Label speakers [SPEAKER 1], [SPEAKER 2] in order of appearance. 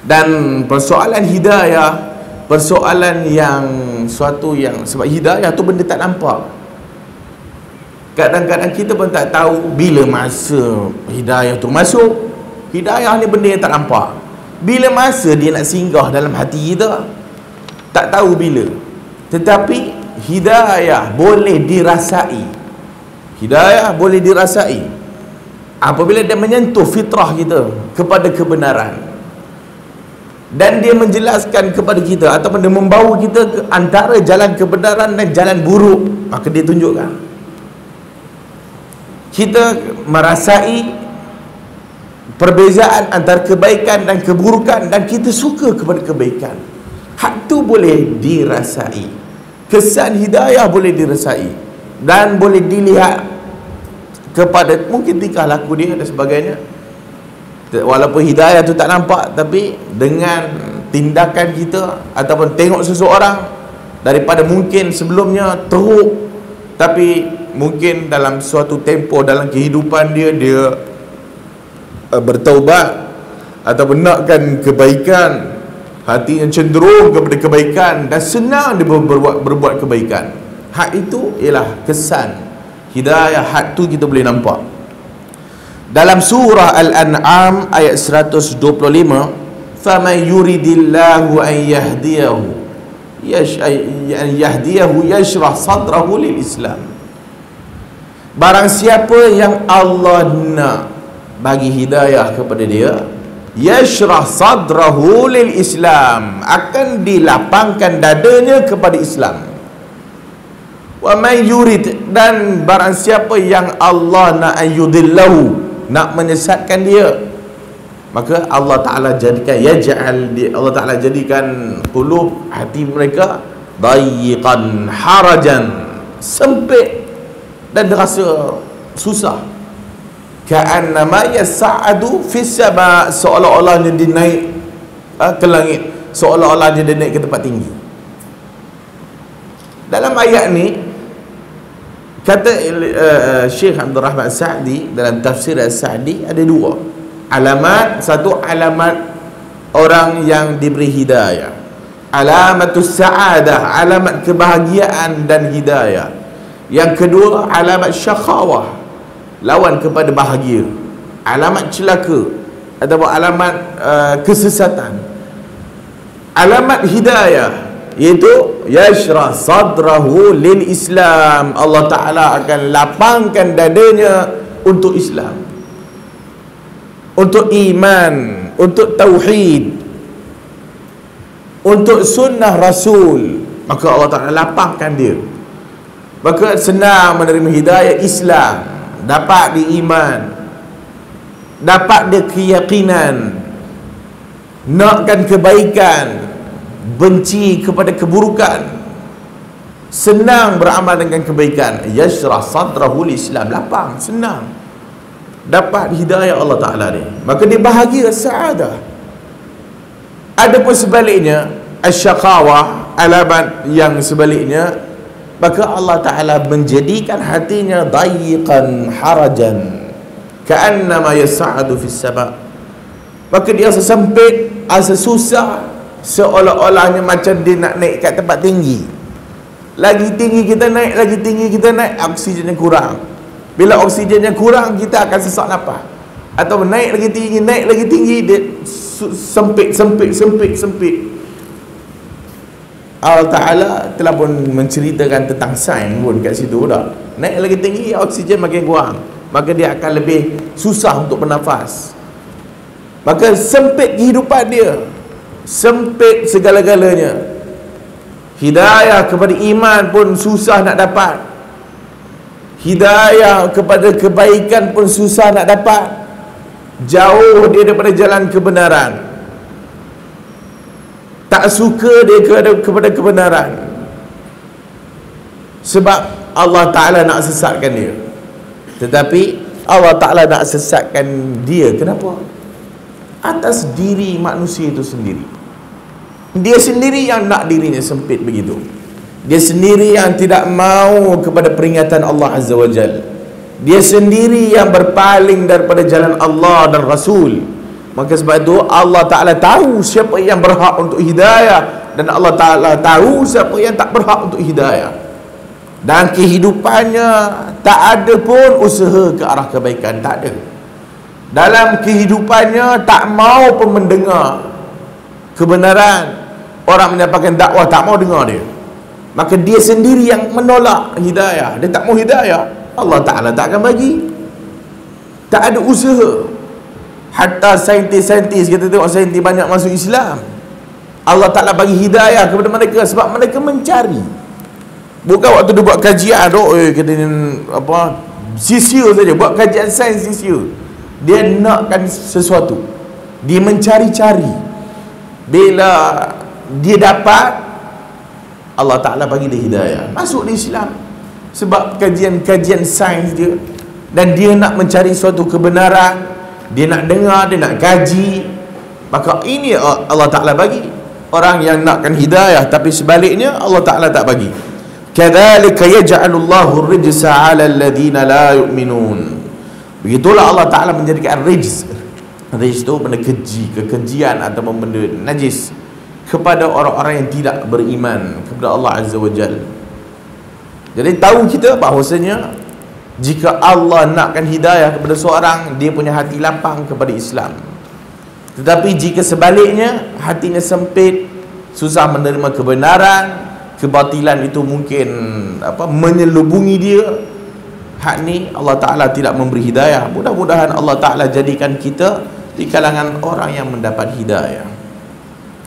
[SPEAKER 1] Dan persoalan hidayah, persoalan yang suatu yang, sebab hidayah tu benda tak nampak. Kadang-kadang kita pun tak tahu bila masa hidayah tu masuk. Hidayah ni benda yang tak nampak. Bila masa dia nak singgah dalam hati kita, tak tahu bila. Tetapi hidayah boleh dirasai. Hidayah boleh dirasai apabila dia menyentuh fitrah kita kepada kebenaran, dan dia menjelaskan kepada kita ataupun dia membawa kita ke antara jalan kebenaran dan jalan buruk, maka dia tunjukkan. Kita merasai perbezaan antara kebaikan dan keburukan, dan kita suka kepada kebaikan. Hak tu boleh dirasai. Kesan hidayah boleh dirasai dan boleh dilihat kepada mungkin tingkah laku dia dan sebagainya. Walaupun hidayah tu tak nampak, tapi dengan tindakan kita ataupun tengok seseorang daripada mungkin sebelumnya teruk, tapi mungkin dalam suatu tempoh dalam kehidupan dia, dia bertaubat ataupun nakkan kebaikan, hatinya cenderung kepada kebaikan dan senang dia berbuat kebaikan. Hak itu ialah kesan hidayah. Hak tu kita boleh nampak dalam surah Al-An'am ayat 125, faman yuridillahu an yahdiyahu yashrah sadrahu lil Islam. Barang siapa yang Allah nak bagi hidayah kepada dia, yashrah sadrahu lil Islam, akan dilapangkan dadanya kepada Islam. Wa man yurid, dan barang siapa yang Allah nak ayudillahu, nak menyesatkan dia, maka Allah Ta'ala jadikan Allah Ta'ala jadikan qulub, hati mereka dayiqan harajan, sempit dan rasa susah. Ka'annama yas'adu fis sama', seolah-olahnya dia naik ke langit, seolah-olah dia naik ke tempat tinggi. Dalam ayat ni kata Syekh Abdul Rahman Sa'di dalam tafsir As-Sa'di ada dua alamat. Satu, alamat orang yang diberi hidayah, alamatus sa'adah, alamat kebahagiaan dan hidayah. Yang kedua, alamat syakhawah, lawan kepada bahagia, alamat celaka ataupun alamat kesesatan. Alamat hidayah iaitu yashrah sadrahu lil Islam, Allah Ta'ala akan lapangkan dadanya untuk Islam, untuk iman, untuk tauhid, untuk sunnah Rasul. Maka Allah Ta'ala lapangkan dia, maka senang menerima hidayah Islam, dapat diiman, dapat dia keyakinan, nakkan kebaikan, benci kepada keburukan, senang beramal dengan kebaikan. Yashrah sadrahu lil Islam, lapang, senang dapat hidayah Allah Ta'ala ni, maka dia bahagia, sa'adah. Adapun sebaliknya, asyaqawah, alamat yang sebaliknya, maka Allah Ta'ala menjadikan hatinya dayiqan harajan ka'annama yas'adu fis sama', maka dia rasa sempit, rasa susah, seolah-olahnya macam dia nak naik kat tempat tinggi. Lagi tinggi kita naik, lagi tinggi kita naik, oksigennya kurang. Bila oksigennya kurang, kita akan sesak nafas. Atau naik lagi tinggi, dia sempit. Allah Ta'ala telah pun menceritakan tentang sains pun kat situ dah. Naik lagi tinggi, oksigen makin kurang, maka dia akan lebih susah untuk bernafas. Maka sempit kehidupan dia, sempit segala-galanya. Hidayah kepada iman pun susah nak dapat, hidayah kepada kebaikan pun susah nak dapat. Jauh dia daripada jalan kebenaran, tak suka dia kepada kebenaran, sebab Allah Ta'ala nak sesatkan dia. Tetapi Allah Ta'ala nak sesatkan dia, kenapa? Atas diri manusia itu sendiri. Dia sendiri yang nak dirinya sempit begitu. Dia sendiri yang tidak mau kepada peringatan Allah Azza wa Jal. Dia sendiri yang berpaling daripada jalan Allah dan Rasul. Maka sebab itu Allah Ta'ala tahu siapa yang berhak untuk hidayah, dan Allah Ta'ala tahu siapa yang tak berhak untuk hidayah. Dan kehidupannya tak ada pun usaha ke arah kebaikan, tak ada. Dalam kehidupannya tak mau pun mendengar kebenaran. Orang mendapatkan dakwah tak mau dengar dia, maka dia sendiri yang menolak hidayah. Dia tak mau hidayah, Allah Ta'ala tak akan bagi. Tak ada usaha. Hatta saintis-saintis, kita tengok saintis banyak masuk Islam, Allah Ta'ala bagi hidayah kepada mereka sebab mereka mencari. Bukan waktu dia buat kajian kata apa, sia-sia saja buat kajian sains, sia-sia. Dia nakkan sesuatu, dia mencari-cari. Bila dia dapat, Allah Ta'ala bagi dia hidayah, masuk di Islam sebab kajian-kajian sains dia. Dan dia nak mencari suatu kebenaran, dia nak dengar, dia nak kaji, maka ini Allah Ta'ala bagi. Orang yang nakkan hidayah tapi sebaliknya Allah Ta'ala tak bagi. Kadzalika yaj'alullahu ar-rijsa 'ala alladhina la yu'minun. Begitulah Allah Ta'ala menjadikan rijz. Rijz itu benda keji, kekejian atau benda najis kepada orang-orang yang tidak beriman kepada Allah Azza wa Jalla. Jadi tahu kita bahawasanya jika Allah nakkan hidayah kepada seorang, dia punya hati lapang kepada Islam. Tetapi jika sebaliknya, hatinya sempit, susah menerima kebenaran, kebatilan itu mungkin menyelubungi dia, hak ni Allah Ta'ala tidak memberi hidayah. Mudah-mudahan Allah Ta'ala jadikan kita di kalangan orang yang mendapat hidayah.